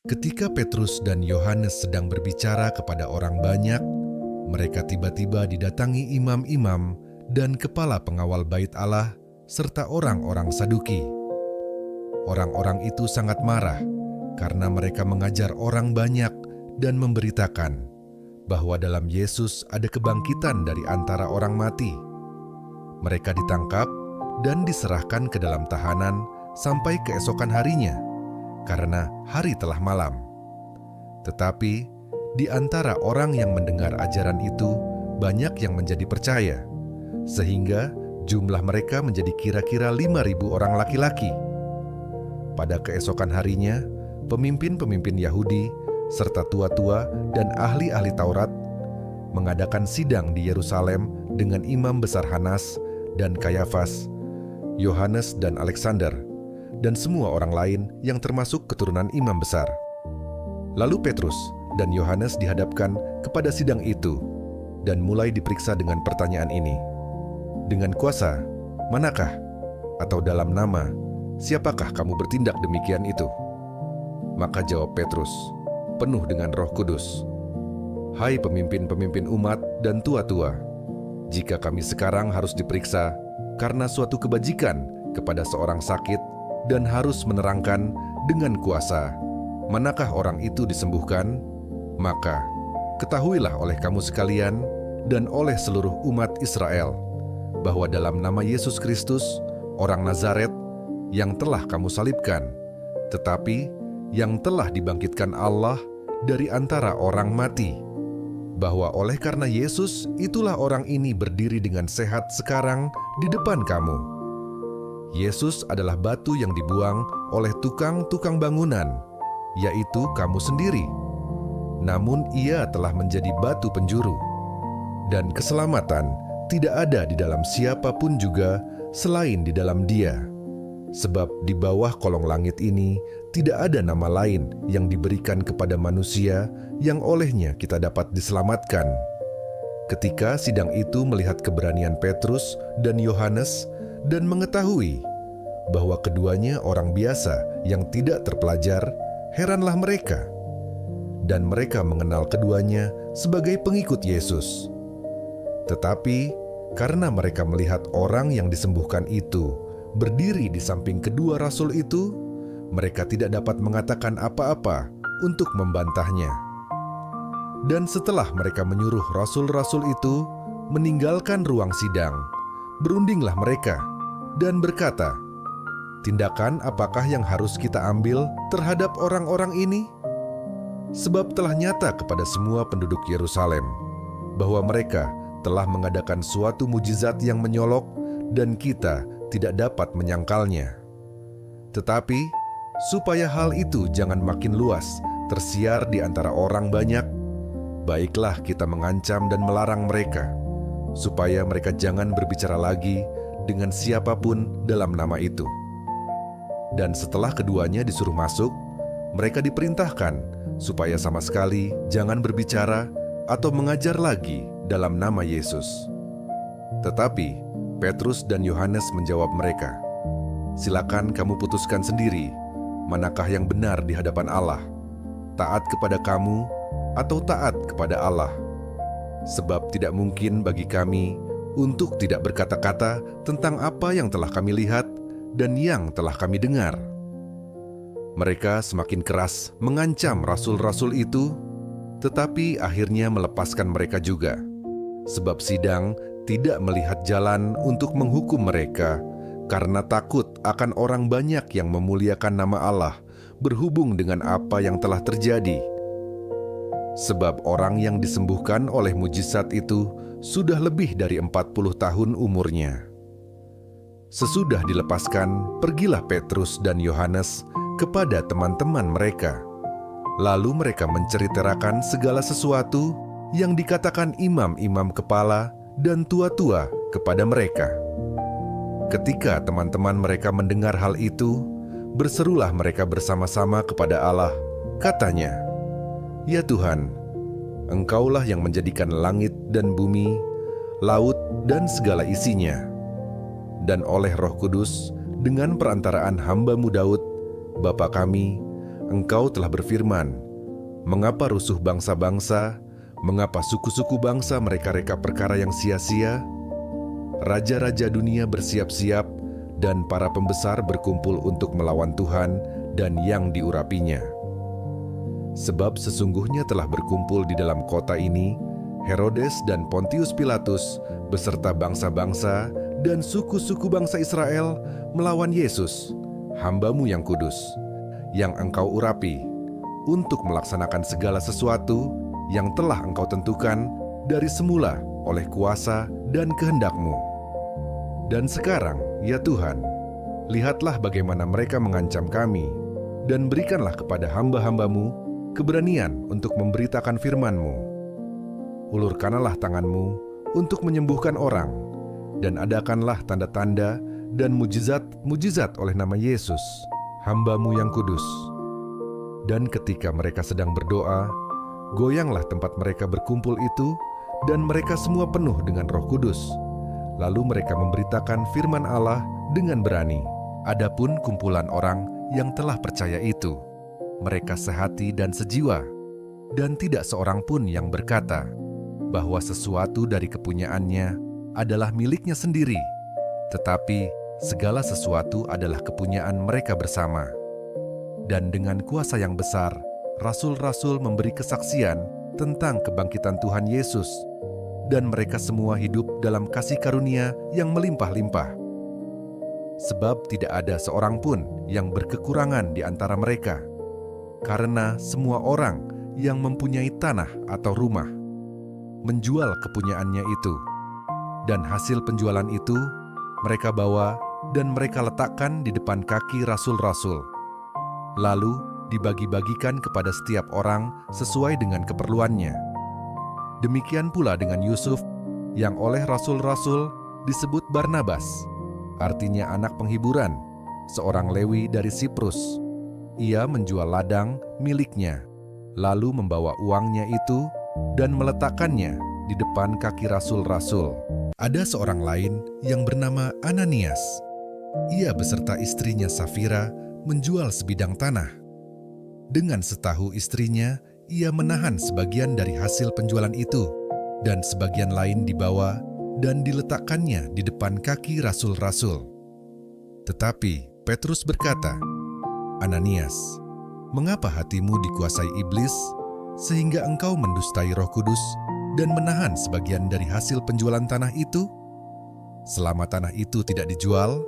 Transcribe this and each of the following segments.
Ketika Petrus dan Yohanes sedang berbicara kepada orang banyak, mereka tiba-tiba didatangi imam-imam dan kepala pengawal bait Allah serta orang-orang Saduki. Orang-orang itu sangat marah karena mereka mengajar orang banyak dan memberitakan bahwa dalam Yesus ada kebangkitan dari antara orang mati. Mereka ditangkap dan diserahkan ke dalam tahanan sampai keesokan harinya, karena hari telah malam. Tetapi di antara orang yang mendengar ajaran itu, banyak yang menjadi percaya, sehingga jumlah mereka menjadi kira-kira 5.000 orang laki-laki. Pada keesokan harinya, pemimpin-pemimpin Yahudi, serta tua-tua dan ahli-ahli Taurat, mengadakan sidang di Yerusalem dengan imam besar Hanas dan Kayafas, Yohanes dan Alexander, dan semua orang lain yang termasuk keturunan imam besar. Lalu Petrus dan Yohanes dihadapkan kepada sidang itu dan mulai diperiksa dengan pertanyaan ini. Dengan kuasa, manakah? Atau dalam nama, siapakah kamu bertindak demikian itu? Maka jawab Petrus, penuh dengan Roh Kudus, "Hai pemimpin-pemimpin umat dan tua-tua, jika kami sekarang harus diperiksa karena suatu kebajikan kepada seorang sakit dan harus menerangkan dengan kuasa manakah orang itu disembuhkan, maka ketahuilah oleh kamu sekalian dan oleh seluruh umat Israel bahwa dalam nama Yesus Kristus, orang Nazaret, yang telah kamu salibkan, tetapi yang telah dibangkitkan Allah dari antara orang mati, bahwa oleh karena Yesus itulah orang ini berdiri dengan sehat sekarang di depan kamu. Yesus adalah batu yang dibuang oleh tukang-tukang bangunan, yaitu kamu sendiri. Namun ia telah menjadi batu penjuru. Dan keselamatan tidak ada di dalam siapapun juga selain di dalam Dia. Sebab di bawah kolong langit ini tidak ada nama lain yang diberikan kepada manusia yang olehnya kita dapat diselamatkan. Ketika sidang itu melihat keberanian Petrus dan Yohanes dan mengetahui bahwa keduanya orang biasa yang tidak terpelajar, heranlah mereka. Dan mereka mengenal keduanya sebagai pengikut Yesus. Tetapi karena mereka melihat orang yang disembuhkan itu berdiri di samping kedua rasul itu, mereka tidak dapat mengatakan apa-apa untuk membantahnya. Dan setelah mereka menyuruh rasul-rasul itu meninggalkan ruang sidang, berundinglah mereka dan berkata, "Tindakan apakah yang harus kita ambil terhadap orang-orang ini? Sebab telah nyata kepada semua penduduk Yerusalem bahwa mereka telah mengadakan suatu mujizat yang menyolok dan kita tidak dapat menyangkalnya. Tetapi supaya hal itu jangan makin luas tersiar di antara orang banyak, baiklah kita mengancam dan melarang mereka, supaya mereka jangan berbicara lagi dengan siapapun dalam nama itu." Dan setelah keduanya disuruh masuk, mereka diperintahkan supaya sama sekali jangan berbicara atau mengajar lagi dalam nama Yesus. Tetapi Petrus dan Yohanes menjawab mereka, "Silakan kamu putuskan sendiri, manakah yang benar di hadapan Allah, taat kepada kamu atau taat kepada Allah. Sebab tidak mungkin bagi kami untuk tidak berkata-kata tentang apa yang telah kami lihat dan yang telah kami dengar." Mereka semakin keras mengancam rasul-rasul itu, tetapi akhirnya melepaskan mereka juga, sebab sidang tidak melihat jalan untuk menghukum mereka karena takut akan orang banyak yang memuliakan nama Allah berhubung dengan apa yang telah terjadi. Sebab orang yang disembuhkan oleh mujizat itu sudah lebih dari 40 tahun umurnya. Sesudah dilepaskan, pergilah Petrus dan Yohanes kepada teman-teman mereka. Lalu mereka menceritakan segala sesuatu yang dikatakan imam-imam kepala dan tua-tua kepada mereka. Ketika teman-teman mereka mendengar hal itu, berserulah mereka bersama-sama kepada Allah. Katanya, "Ya Tuhan, Engkaulah yang menjadikan langit dan bumi, laut dan segala isinya. Dan oleh Roh Kudus, dengan perantaraan hamba-Mu Daud, Bapa kami, Engkau telah berfirman, mengapa rusuh bangsa-bangsa, mengapa suku-suku bangsa mereka-reka perkara yang sia-sia? Raja-raja dunia bersiap-siap, dan para pembesar berkumpul untuk melawan Tuhan dan yang diurapinya. Sebab sesungguhnya telah berkumpul di dalam kota ini Herodes dan Pontius Pilatus beserta bangsa-bangsa dan suku-suku bangsa Israel melawan Yesus, hamba-Mu yang kudus, yang Engkau urapi, untuk melaksanakan segala sesuatu yang telah Engkau tentukan dari semula oleh kuasa dan kehendak-Mu. Dan sekarang, ya Tuhan, lihatlah bagaimana mereka mengancam kami, dan berikanlah kepada hamba-hamba-Mu keberanian untuk memberitakan firman-Mu. Ulurkanlah tangan-Mu untuk menyembuhkan orang, dan adakanlah tanda-tanda dan mujizat-mujizat oleh nama Yesus, hamba-Mu yang kudus. Dan ketika mereka sedang berdoa, goyanglah tempat mereka berkumpul itu, dan mereka semua penuh dengan Roh Kudus. Lalu mereka memberitakan firman Allah dengan berani. Adapun kumpulan orang yang telah percaya itu, mereka sehati dan sejiwa, dan tidak seorang pun yang berkata bahwa sesuatu dari kepunyaannya adalah miliknya sendiri, tetapi segala sesuatu adalah kepunyaan mereka bersama. Dan dengan kuasa yang besar, rasul-rasul memberi kesaksian tentang kebangkitan Tuhan Yesus, dan mereka semua hidup dalam kasih karunia yang melimpah-limpah. Sebab tidak ada seorang pun yang berkekurangan di antara mereka, karena semua orang yang mempunyai tanah atau rumah menjual kepunyaannya itu, dan hasil penjualan itu mereka bawa dan mereka letakkan di depan kaki rasul-rasul. Lalu dibagi-bagikan kepada setiap orang sesuai dengan keperluannya. Demikian pula dengan Yusuf, yang oleh rasul-rasul disebut Barnabas, artinya anak penghiburan, seorang Lewi dari Siprus. Ia menjual ladang miliknya, lalu membawa uangnya itu dan meletakkannya di depan kaki rasul-rasul. Ada seorang lain yang bernama Ananias. Ia beserta istrinya Safira menjual sebidang tanah. Dengan setahu istrinya, ia menahan sebagian dari hasil penjualan itu, dan sebagian lain dibawa dan diletakkannya di depan kaki rasul-rasul. Tetapi Petrus berkata, Ananias, mengapa hatimu dikuasai iblis, sehingga engkau mendustai Roh Kudus dan menahan sebagian dari hasil penjualan tanah itu? Selama tanah itu tidak dijual,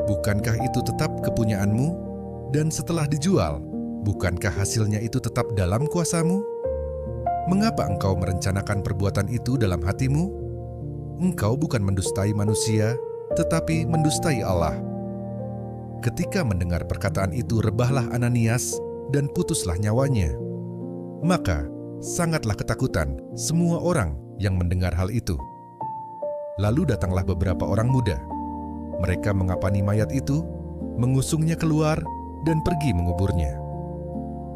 bukankah itu tetap kepunyaanmu? Dan setelah dijual, bukankah hasilnya itu tetap dalam kuasamu? Mengapa engkau merencanakan perbuatan itu dalam hatimu? Engkau bukan mendustai manusia, tetapi mendustai Allah. Ketika mendengar perkataan itu, rebahlah Ananias dan putuslah nyawanya. Maka sangatlah ketakutan semua orang yang mendengar hal itu. Lalu datanglah beberapa orang muda. Mereka mengapani mayat itu, mengusungnya keluar, dan pergi menguburnya.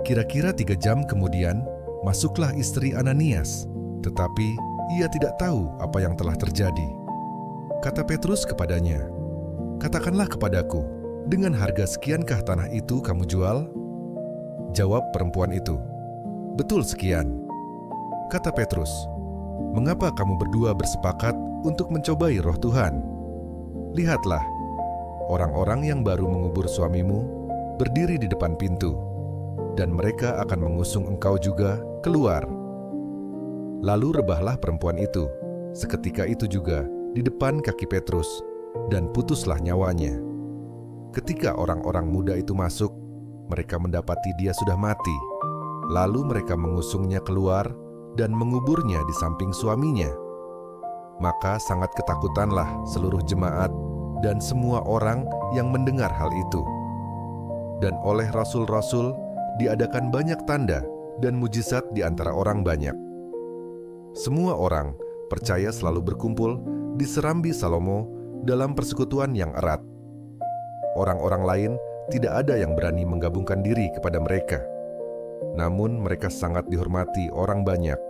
Kira-kira 3 jam kemudian, masuklah istri Ananias, tetapi ia tidak tahu apa yang telah terjadi. Kata Petrus kepadanya, katakanlah kepadaku, dengan harga sekiankah tanah itu kamu jual? Jawab perempuan itu, betul sekian. Kata Petrus, mengapa kamu berdua bersepakat untuk mencobai Roh Tuhan? Lihatlah, orang-orang yang baru mengubur suamimu berdiri di depan pintu, dan mereka akan mengusung engkau juga keluar. Lalu rebahlah perempuan itu, seketika itu juga di depan kaki Petrus, dan putuslah nyawanya. Ketika orang-orang muda itu masuk, mereka mendapati dia sudah mati. Lalu mereka mengusungnya keluar dan menguburnya di samping suaminya. Maka sangat ketakutanlah seluruh jemaat dan semua orang yang mendengar hal itu. Dan oleh rasul-rasul diadakan banyak tanda dan mujizat di antara orang banyak. Semua orang percaya selalu berkumpul di serambi Salomo dalam persekutuan yang erat. Orang-orang lain tidak ada yang berani menggabungkan diri kepada mereka. Namun mereka sangat dihormati orang banyak.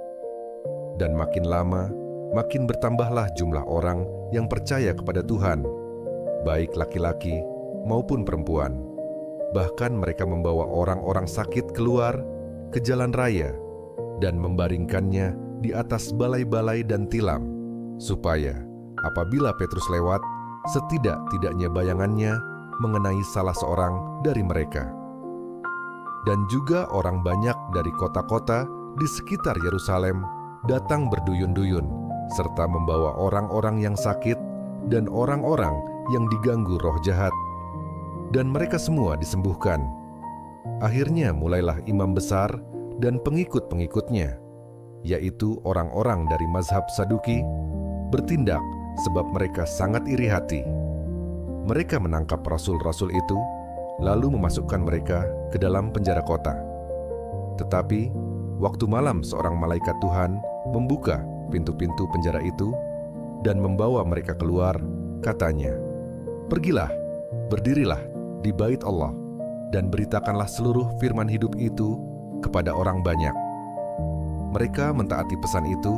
Dan makin lama, makin bertambahlah jumlah orang yang percaya kepada Tuhan, baik laki-laki maupun perempuan. Bahkan mereka membawa orang-orang sakit keluar ke jalan raya dan membaringkannya di atas balai-balai dan tilam, supaya apabila Petrus lewat, setidak-tidaknya bayangannya mengenai salah seorang dari mereka. Dan juga orang banyak dari kota-kota di sekitar Yerusalem datang berduyun-duyun, serta membawa orang-orang yang sakit dan orang-orang yang diganggu roh jahat. Dan mereka semua disembuhkan. Akhirnya mulailah imam besar dan pengikut-pengikutnya, yaitu orang-orang dari mazhab Saduki, bertindak sebab mereka sangat iri hati. Mereka menangkap rasul-rasul itu, lalu memasukkan mereka ke dalam penjara kota. Tetapi, waktu malam seorang malaikat Tuhan membuka pintu-pintu penjara itu dan membawa mereka keluar, katanya, "Pergilah, berdirilah di bait Allah, dan beritakanlah seluruh firman hidup itu kepada orang banyak." Mereka mentaati pesan itu,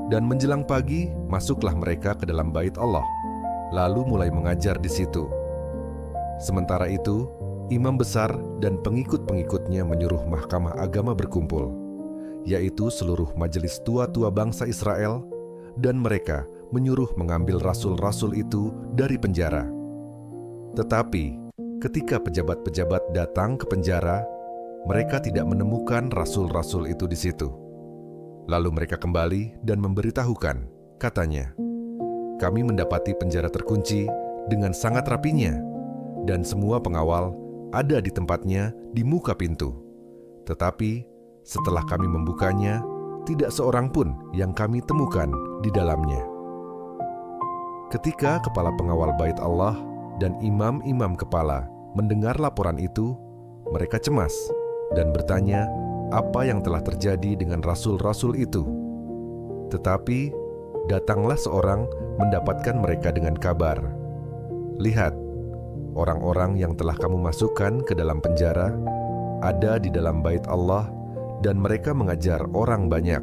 dan menjelang pagi masuklah mereka ke dalam bait Allah, lalu mulai mengajar di situ. Sementara itu, imam besar dan pengikut-pengikutnya menyuruh mahkamah agama berkumpul, yaitu seluruh majelis tua-tua bangsa Israel, dan mereka menyuruh mengambil rasul-rasul itu dari penjara. Tetapi, ketika pejabat-pejabat datang ke penjara, mereka tidak menemukan rasul-rasul itu di situ. Lalu mereka kembali dan memberitahukan, katanya, "Kami mendapati penjara terkunci dengan sangat rapinya, dan semua pengawal ada di tempatnya di muka pintu. Tetapi setelah kami membukanya, tidak seorang pun yang kami temukan di dalamnya." Ketika kepala pengawal bait Allah dan imam-imam kepala mendengar laporan itu, mereka cemas dan bertanya apa yang telah terjadi dengan rasul-rasul itu. Tetapi datanglah seorang mendapatkan mereka dengan kabar, "Lihat, orang-orang yang telah kamu masukkan ke dalam penjara ada di dalam bait Allah dan mereka mengajar orang banyak."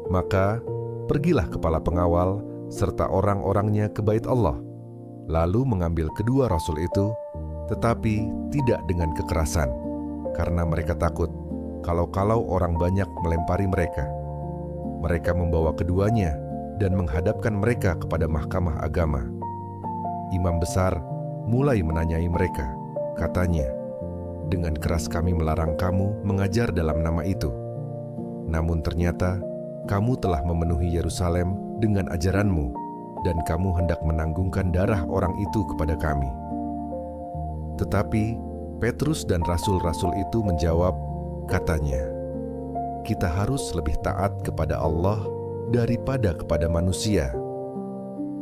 Maka pergilah kepala pengawal serta orang-orangnya ke bait Allah, lalu mengambil kedua rasul itu, tetapi tidak dengan kekerasan, karena mereka takut kalau-kalau orang banyak melempari mereka. Mereka membawa keduanya dan menghadapkan mereka kepada mahkamah agama. Imam besar mulai menanyai mereka, katanya, "Dengan keras kami melarang kamu mengajar dalam nama itu. Namun ternyata kamu telah memenuhi Yerusalem dengan ajaranmu, dan kamu hendak menanggungkan darah orang itu kepada kami." Tetapi Petrus dan rasul-rasul itu menjawab, katanya, "Kita harus lebih taat kepada Allah daripada kepada manusia.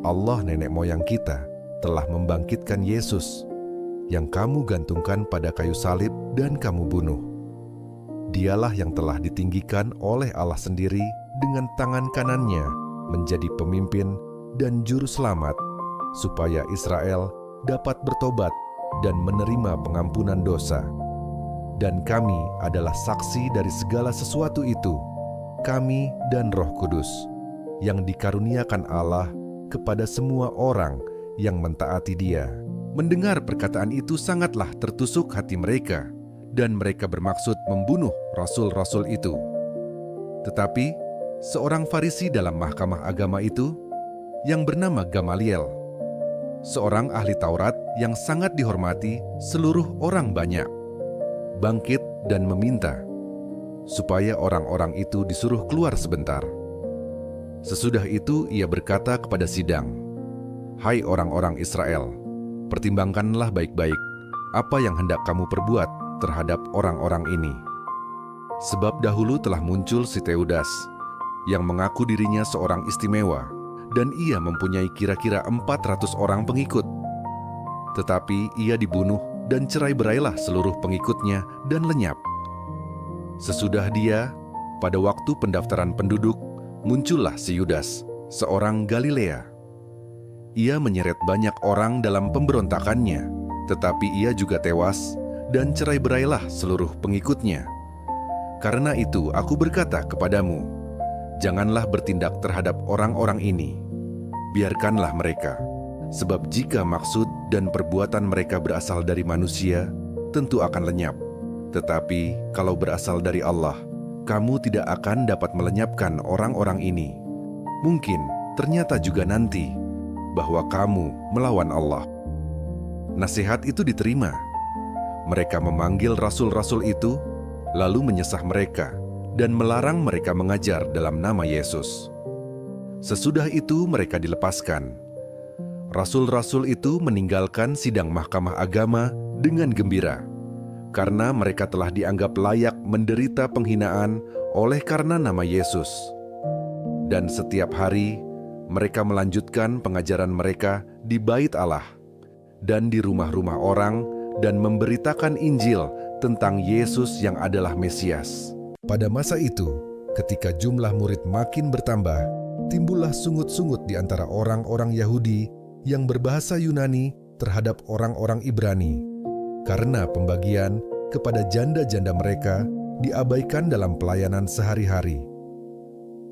Allah nenek moyang kita telah membangkitkan Yesus, yang kamu gantungkan pada kayu salib dan kamu bunuh. Dialah yang telah ditinggikan oleh Allah sendiri dengan tangan kanannya menjadi pemimpin dan juru selamat, supaya Israel dapat bertobat dan menerima pengampunan dosa. Dan kami adalah saksi dari segala sesuatu itu, kami dan Roh Kudus, yang dikaruniakan Allah kepada semua orang yang mentaati Dia." Mendengar perkataan itu sangatlah tertusuk hati mereka, dan mereka bermaksud membunuh rasul-rasul itu. Tetapi seorang Farisi dalam mahkamah agama itu, yang bernama Gamaliel, seorang ahli Taurat yang sangat dihormati seluruh orang banyak, bangkit dan meminta supaya orang-orang itu disuruh keluar sebentar. Sesudah itu ia berkata kepada sidang, "Hai orang-orang Israel, pertimbangkanlah baik-baik apa yang hendak kamu perbuat terhadap orang-orang ini. Sebab dahulu telah muncul si Teudas, yang mengaku dirinya seorang istimewa, dan ia mempunyai kira-kira 400 orang pengikut. Tetapi ia dibunuh dan cerai-berailah seluruh pengikutnya dan lenyap. Sesudah dia, pada waktu pendaftaran penduduk, muncullah si Yudas, seorang Galilea. Ia menyeret banyak orang dalam pemberontakannya, tetapi ia juga tewas dan cerai-berailah seluruh pengikutnya. Karena itu aku berkata kepadamu, janganlah bertindak terhadap orang-orang ini. Biarkanlah mereka, sebab jika maksud dan perbuatan mereka berasal dari manusia, tentu akan lenyap. Tetapi kalau berasal dari Allah, kamu tidak akan dapat melenyapkan orang-orang ini. Mungkin ternyata juga nanti bahwa kamu melawan Allah." Nasihat itu diterima. Mereka memanggil rasul-rasul itu, lalu menyesah mereka dan melarang mereka mengajar dalam nama Yesus. Sesudah itu mereka dilepaskan. Rasul-rasul itu meninggalkan sidang mahkamah agama dengan gembira, karena mereka telah dianggap layak menderita penghinaan oleh karena nama Yesus. Dan setiap hari mereka melanjutkan pengajaran mereka di Bait Allah dan di rumah-rumah orang dan memberitakan Injil tentang Yesus yang adalah Mesias. Pada masa itu, ketika jumlah murid makin bertambah, timbullah sungut-sungut di antara orang-orang Yahudi yang berbahasa Yunani terhadap orang-orang Ibrani, karena pembagian kepada janda-janda mereka diabaikan dalam pelayanan sehari-hari.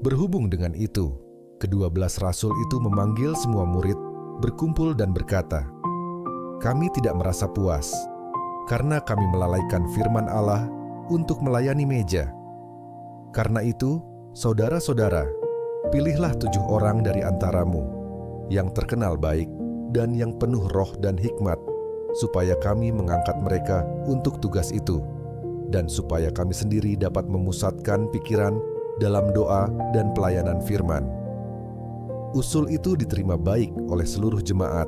Berhubung dengan itu, ke-12 rasul itu memanggil semua murid, berkumpul dan berkata, "Kami tidak merasa puas, karena kami melalaikan firman Allah untuk melayani meja. Karena itu, saudara-saudara, pilihlah 7 orang dari antaramu, yang terkenal baik dan yang penuh roh dan hikmat, supaya kami mengangkat mereka untuk tugas itu, dan supaya kami sendiri dapat memusatkan pikiran dalam doa dan pelayanan firman." Usul itu diterima baik oleh seluruh jemaat.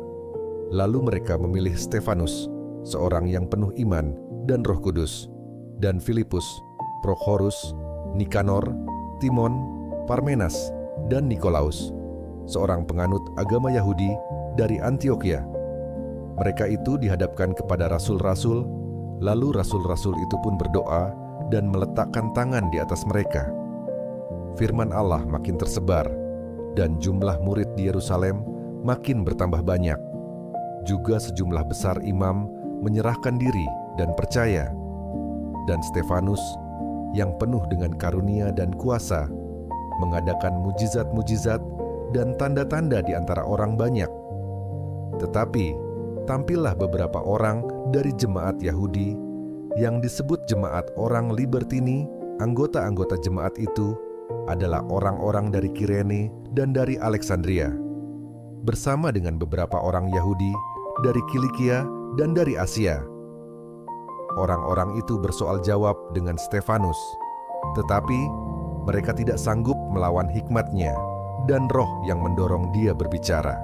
Lalu mereka memilih Stefanus, seorang yang penuh iman dan Roh Kudus, dan Filipus, Prokhorus, Nikanor, Timon, Parmenas, dan Nikolaus, seorang penganut agama Yahudi dari Antiokhia. Mereka itu dihadapkan kepada rasul-rasul, lalu rasul-rasul itu pun berdoa dan meletakkan tangan di atas mereka. Firman Allah makin tersebar, dan jumlah murid di Yerusalem makin bertambah banyak. Juga sejumlah besar imam menyerahkan diri dan percaya. Dan Stefanus, yang penuh dengan karunia dan kuasa, mengadakan mujizat-mujizat dan tanda-tanda di antara orang banyak. Tetapi tampillah beberapa orang dari jemaat Yahudi yang disebut jemaat orang Libertini. Anggota-anggota jemaat itu adalah orang-orang dari Kirene dan dari Alexandria, bersama dengan beberapa orang Yahudi dari Kilikia dan dari Asia. Orang-orang itu bersoal jawab dengan Stefanus, tetapi mereka tidak sanggup melawan hikmatnya dan roh yang mendorong dia berbicara.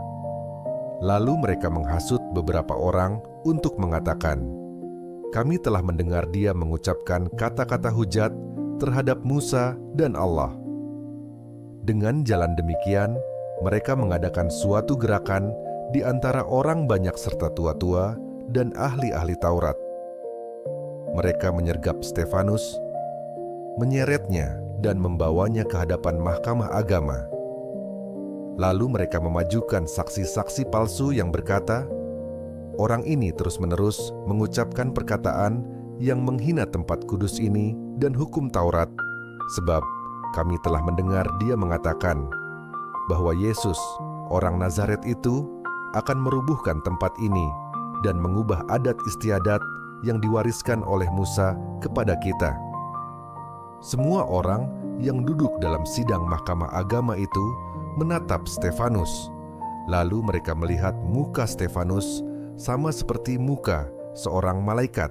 Lalu mereka menghasut beberapa orang untuk mengatakan, "Kami telah mendengar dia mengucapkan kata-kata hujat terhadap Musa dan Allah." Dengan jalan demikian, mereka mengadakan suatu gerakan di antara orang banyak serta tua-tua dan ahli-ahli Taurat. Mereka menyergap Stefanus, menyeretnya dan membawanya ke hadapan mahkamah agama. Lalu mereka memajukan saksi-saksi palsu yang berkata, "Orang ini terus-menerus mengucapkan perkataan yang menghina tempat kudus ini dan hukum Taurat, sebab kami telah mendengar dia mengatakan bahwa Yesus, orang Nazaret itu, akan merubuhkan tempat ini dan mengubah adat istiadat yang diwariskan oleh Musa kepada kita." Semua orang yang duduk dalam sidang mahkamah agama itu menatap Stefanus. Lalu mereka melihat muka Stefanus sama seperti muka seorang malaikat.